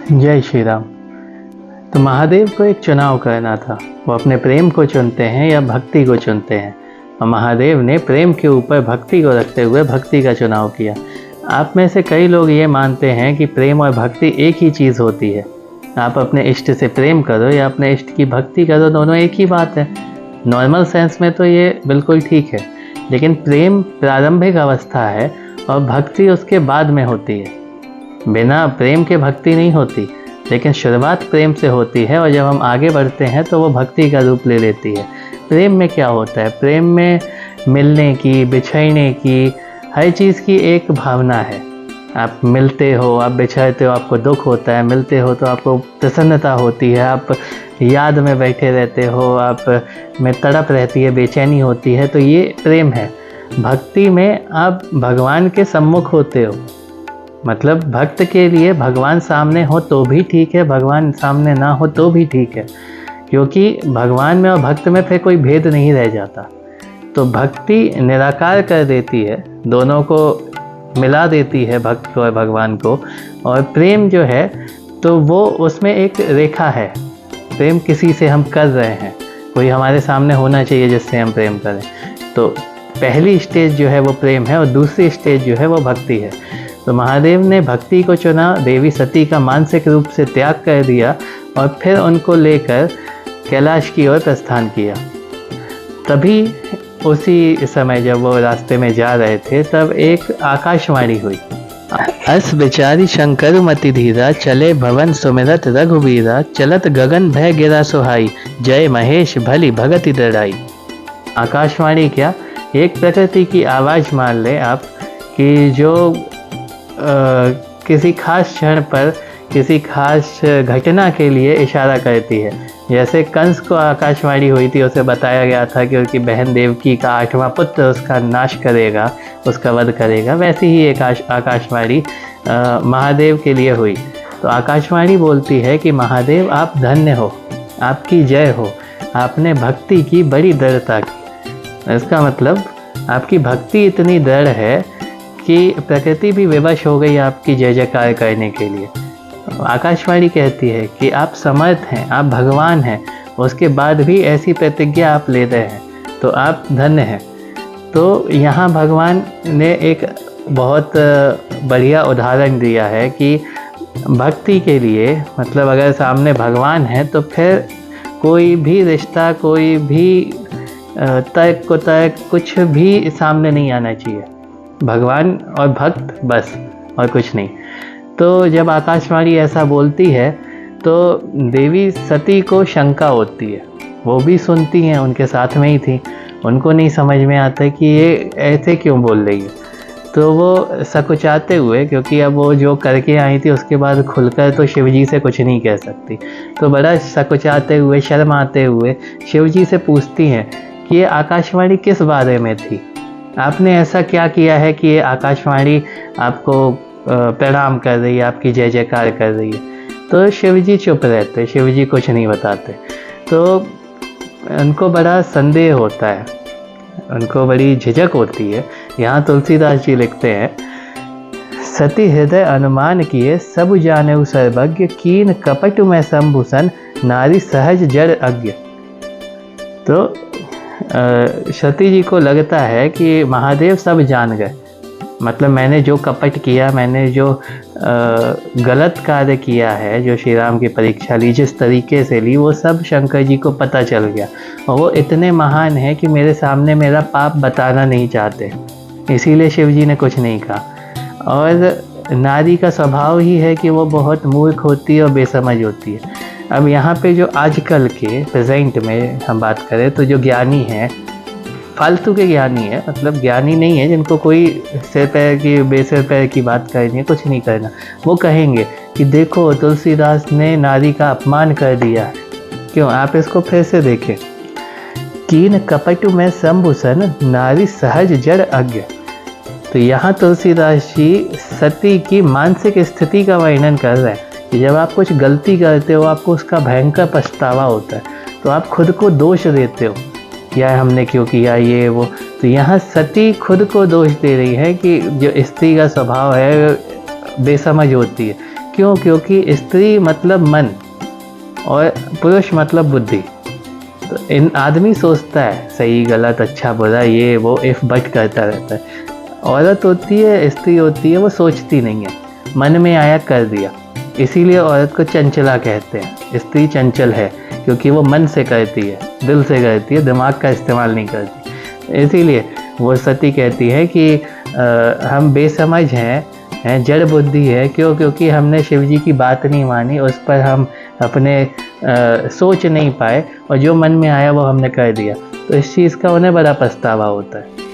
जय श्री राम। तो महादेव को एक चुनाव करना था। वो अपने प्रेम को चुनते हैं या भक्ति को चुनते हैं, और महादेव ने प्रेम के ऊपर भक्ति को रखते हुए भक्ति का चुनाव किया। आप में से कई लोग ये मानते हैं कि प्रेम और भक्ति एक ही चीज़ होती है। आप अपने इष्ट से प्रेम करो या अपने इष्ट की भक्ति करो, दोनों एक ही बात है। नॉर्मल सेंस में तो ये बिल्कुल ठीक है, लेकिन प्रेम प्रारंभिक अवस्था है और भक्ति उसके बाद में होती है। बिना प्रेम के भक्ति नहीं होती, लेकिन शुरुआत प्रेम से होती है और जब हम आगे बढ़ते हैं तो वो भक्ति का रूप ले लेती है। प्रेम में क्या होता है? प्रेम में मिलने की, बिछड़ने की, हर चीज़ की एक भावना है। आप मिलते हो, आप बिछड़ते हो, आपको दुख होता है, मिलते हो तो आपको प्रसन्नता होती है, आप याद में बैठे रहते हो, आप में तड़प रहती है, बेचैनी होती है, तो ये प्रेम है। भक्ति में आप भगवान के सम्मुख होते हो, मतलब भक्त के लिए भगवान सामने हो तो भी ठीक है, भगवान सामने ना हो तो भी ठीक है, क्योंकि भगवान में और भक्त में फिर कोई भेद नहीं रह जाता। तो भक्ति निराकार कर देती है, दोनों को मिला देती है, भक्त को और भगवान को। और प्रेम जो है तो वो उसमें एक रेखा है। प्रेम किसी से हम कर रहे हैं, कोई हमारे सामने होना चाहिए जिससे हम प्रेम करें। तो पहली स्टेज जो है वो प्रेम है और दूसरी स्टेज जो है वो भक्ति है। तो महादेव ने भक्ति को चुना, देवी सती का मानसिक रूप से त्याग कर दिया और फिर उनको लेकर कैलाश की ओर प्रस्थान किया। तभी उसी समय जब वो रास्ते में जा रहे थे तब एक आकाशवाणी हुई। अस बिचारी शंकर मति धीरा, चले भवन सुमिरत रघुवीरा, चलत गगन भय गिरा सुहाई, जय महेश भली भगति दृढ़ाई। आकाशवाणी क्या, एक प्रकृति की आवाज़ मान ले आप कि जो किसी खास क्षण पर किसी खास घटना के लिए इशारा करती है। जैसे कंस को आकाशवाणी हुई थी, उसे बताया गया था कि उसकी बहन देवकी का 8वां पुत्र उसका नाश करेगा, उसका वध करेगा, वैसी ही एक आकाशवाणी महादेव के लिए हुई। तो आकाशवाणी बोलती है कि महादेव आप धन्य हो, आपकी जय हो, आपने भक्ति की बड़ी दृढ़ता की। इसका मतलब आपकी भक्ति इतनी दृढ़ है कि प्रकृति भी विवश हो गई आपकी जय जयकार करने के लिए। आकाशवाणी कहती है कि आप समर्थ हैं, आप भगवान हैं, उसके बाद भी ऐसी प्रतिज्ञा आप ले रहे हैं, तो आप धन्य हैं। तो यहाँ भगवान ने एक बहुत बढ़िया उदाहरण दिया है कि भक्ति के लिए, मतलब अगर सामने भगवान है तो फिर कोई भी रिश्ता, कोई भी तर्क को तर्क, कुछ भी सामने नहीं आना चाहिए। भगवान और भक्त बस, और कुछ नहीं। तो जब आकाशवाणी ऐसा बोलती है तो देवी सती को शंका होती है। वो भी सुनती हैं, उनके साथ में ही थी, उनको नहीं समझ में आता कि ये ऐसे क्यों बोल रही है। तो वो सकुचाते हुए, क्योंकि अब वो जो करके आई थी उसके बाद खुलकर तो शिवजी से कुछ नहीं कह सकती, तो बड़ा सकुचाते हुए, शर्माते हुए शिवजी से पूछती हैं कि ये आकाशवाणी किस बारे में थी, आपने ऐसा क्या किया है कि ये आकाशवाणी आपको प्रणाम कर रही है, आपकी जय जयकार कर रही है। तो शिवजी चुप रहते, शिवजी कुछ नहीं बताते। तो उनको बड़ा संदेह होता है, उनको बड़ी झिझक होती है। यहाँ तुलसीदास जी लिखते हैं, सती हृदय अनुमान किए, सब जाने सर्वज्ञ, कीन कपट में संभूषण, नारी सहज जड़ अज्ञ। तो सती जी को लगता है कि महादेव सब जान गए, मतलब मैंने जो कपट किया, मैंने जो गलत कार्य किया है, जो श्री राम की परीक्षा ली, जिस तरीके से ली, वो सब शंकर जी को पता चल गया। और वो इतने महान हैं कि मेरे सामने मेरा पाप बताना नहीं चाहते, इसीलिए शिव जी ने कुछ नहीं कहा। और नारी का स्वभाव ही है कि वो बहुत मूर्ख होती है और बेसमझ होती है। अब यहाँ पे जो आजकल के प्रेजेंट में हम बात करें तो जो ज्ञानी हैं, फालतू के ज्ञानी है, मतलब ज्ञानी नहीं है जिनको कोई सिर पैर की, बेसिर पैर की बात करनी है, कुछ नहीं करना, वो कहेंगे कि देखो तुलसीदास ने नारी का अपमान कर दिया है। क्यों? आप इसको फिर से देखें, कीन कपटु में संभूषण, नारी सहज जड़ अज्ञ। तो यहाँ तुलसीदास जी सती की मानसिक स्थिति का वर्णन कर रहे हैं कि जब आप कुछ गलती करते हो, आपको उसका भयंकर पछतावा होता है, तो आप खुद को दोष देते हो, या हमने क्यों किया ये वो। तो यहाँ सती खुद को दोष दे रही है कि जो स्त्री का स्वभाव है बेसमझ होती है, क्यों? क्योंकि स्त्री मतलब मन और पुरुष मतलब बुद्धि। तो इन आदमी सोचता है सही गलत अच्छा बुरा ये वो इफ बट करता रहता है। औरत होती है, स्त्री होती है, वो सोचती नहीं है, मन में आया कर दिया। इसीलिए औरत को चंचला कहते हैं। स्त्री चंचल है क्योंकि वो मन से करती है, दिल से करती है, दिमाग का इस्तेमाल नहीं करती। इसीलिए वो सती कहती है कि हम बेसमझ हैं, जड़ बुद्धि है। क्यों? क्योंकि हमने शिव जी की बात नहीं मानी, उस पर हम अपने सोच नहीं पाए और जो मन में आया वो हमने कर दिया। तो इस चीज़ का उन्हें बड़ा पछतावा होता है।